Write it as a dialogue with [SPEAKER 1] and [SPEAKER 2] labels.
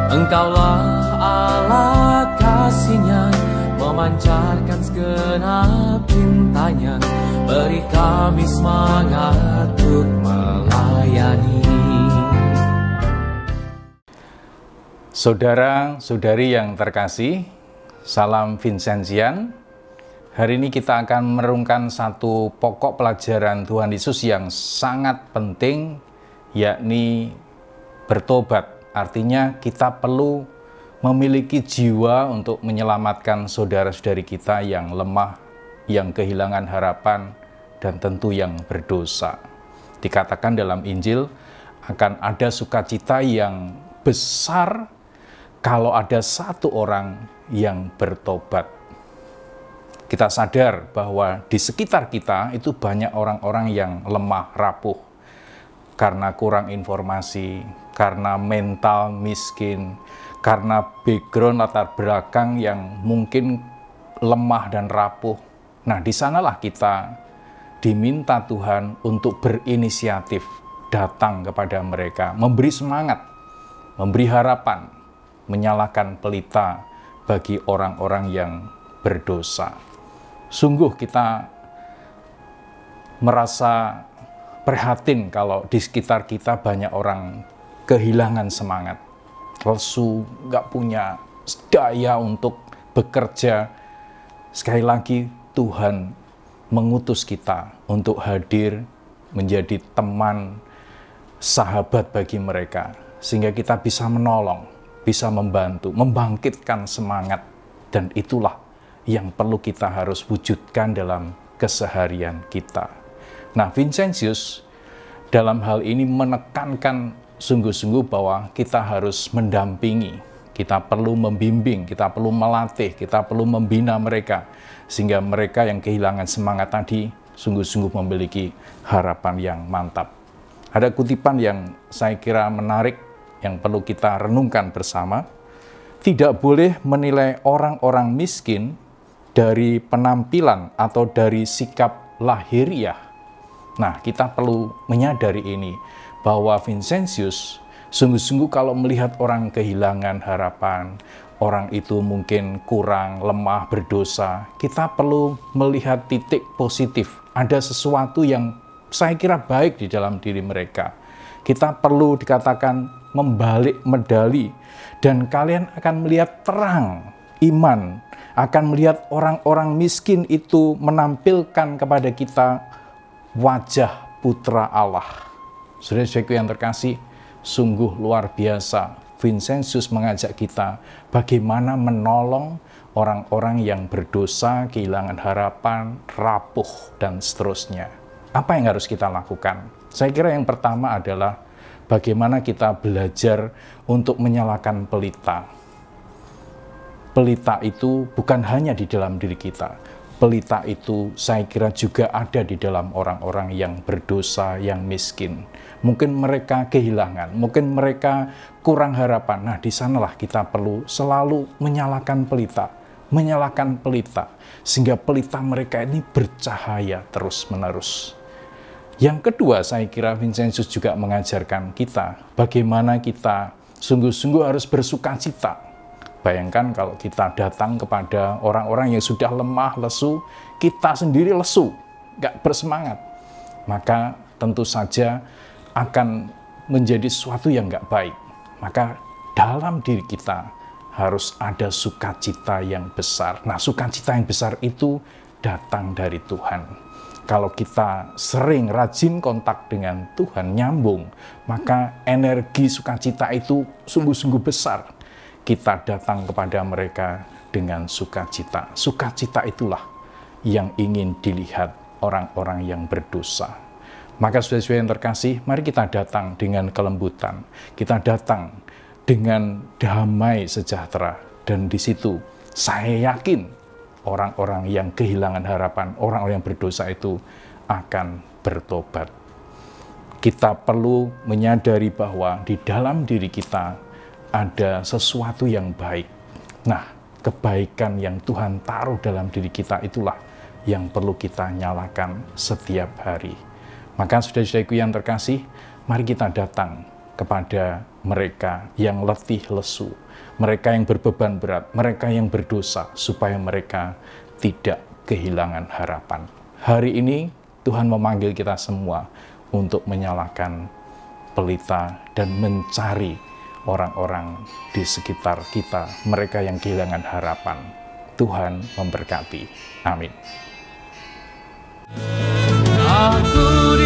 [SPEAKER 1] Engkaulah alat kasih-Nya, memancarkan segenap cintanya, beri kami semangat untuk melayani.
[SPEAKER 2] Saudara-saudari yang terkasih, salam Vincentian. Hari ini kita akan merenungkan satu pokok pelajaran Tuhan Yesus yang sangat penting, yakni bertobat. Artinya kita perlu memiliki jiwa untuk menyelamatkan saudara-saudari kita yang lemah, yang kehilangan harapan, dan tentu yang berdosa. Dikatakan dalam Injil akan ada sukacita yang besar kalau ada satu orang yang bertobat. Kita sadar bahwa di sekitar kita itu banyak orang-orang yang lemah, rapuh, karena kurang informasi, karena mental miskin, karena background latar belakang yang mungkin lemah dan rapuh. Nah, di sanalah kita diminta Tuhan untuk berinisiatif datang kepada mereka, memberi semangat, memberi harapan, menyalakan pelita bagi orang-orang yang berdosa. Sungguh kita merasa prihatin kalau di sekitar kita banyak orang kehilangan semangat, lesu, nggak punya daya untuk bekerja. Sekali lagi Tuhan mengutus kita untuk hadir menjadi teman, sahabat bagi mereka, sehingga kita bisa menolong, bisa membantu, membangkitkan semangat, dan itulah yang perlu kita harus wujudkan dalam keseharian kita. Nah, Vincentius dalam hal ini menekankan sungguh-sungguh bahwa kita harus mendampingi, kita perlu membimbing, kita perlu melatih, kita perlu membina mereka, sehingga mereka yang kehilangan semangat tadi sungguh-sungguh memiliki harapan yang mantap. Ada kutipan yang saya kira menarik yang perlu kita renungkan bersama. Tidak boleh menilai orang-orang miskin dari penampilan atau dari sikap lahiriah. Nah, kita perlu menyadari ini, bahwa Vincentius sungguh-sungguh kalau melihat orang kehilangan harapan, orang itu mungkin kurang, lemah, berdosa, kita perlu melihat titik positif. Ada sesuatu yang saya kira baik di dalam diri mereka. Kita perlu dikatakan membalik medali, dan kalian akan melihat terang iman, akan melihat orang-orang miskin itu menampilkan kepada kita wajah putra Allah. Saudara-saudaraku yang terkasih, sungguh luar biasa. Vincentius mengajak kita bagaimana menolong orang-orang yang berdosa, kehilangan harapan, rapuh, dan seterusnya. Apa yang harus kita lakukan? Saya kira yang pertama adalah bagaimana kita belajar untuk menyalakan pelita. Pelita itu bukan hanya di dalam diri kita. Pelita itu saya kira juga ada di dalam orang-orang yang berdosa, yang miskin. Mungkin mereka kehilangan, mungkin mereka kurang harapan. Nah, di sanalah kita perlu selalu menyalakan pelita, sehingga pelita mereka ini bercahaya terus-menerus. Yang kedua, saya kira Vincentius juga mengajarkan kita bagaimana kita sungguh-sungguh harus bersukacita. Bayangkan kalau kita datang kepada orang-orang yang sudah lemah, lesu, kita sendiri lesu, nggak bersemangat, maka tentu saja akan menjadi sesuatu yang nggak baik. Maka dalam diri kita harus ada sukacita yang besar. Nah, sukacita yang besar itu datang dari Tuhan. Kalau kita sering rajin kontak dengan Tuhan, nyambung, maka energi sukacita itu sungguh-sungguh besar. Kita datang kepada mereka dengan sukacita. Sukacita itulah yang ingin dilihat orang-orang yang berdosa. Maka saudara-saudara yang terkasih, mari kita datang dengan kelembutan. Kita datang dengan damai sejahtera. Dan di situ saya yakin orang-orang yang kehilangan harapan, orang-orang yang berdosa itu akan bertobat. Kita perlu menyadari bahwa di dalam diri kita ada sesuatu yang baik. Nah, kebaikan yang Tuhan taruh dalam diri kita itulah yang perlu kita nyalakan setiap hari. Maka saudara-saudariku yang terkasih, mari kita datang kepada mereka yang letih lesu, mereka yang berbeban berat, mereka yang berdosa, supaya mereka tidak kehilangan harapan. Hari ini Tuhan memanggil kita semua untuk menyalakan pelita dan mencari orang-orang di sekitar kita, mereka yang kehilangan harapan. Tuhan memberkati. Amin.
[SPEAKER 1] Aku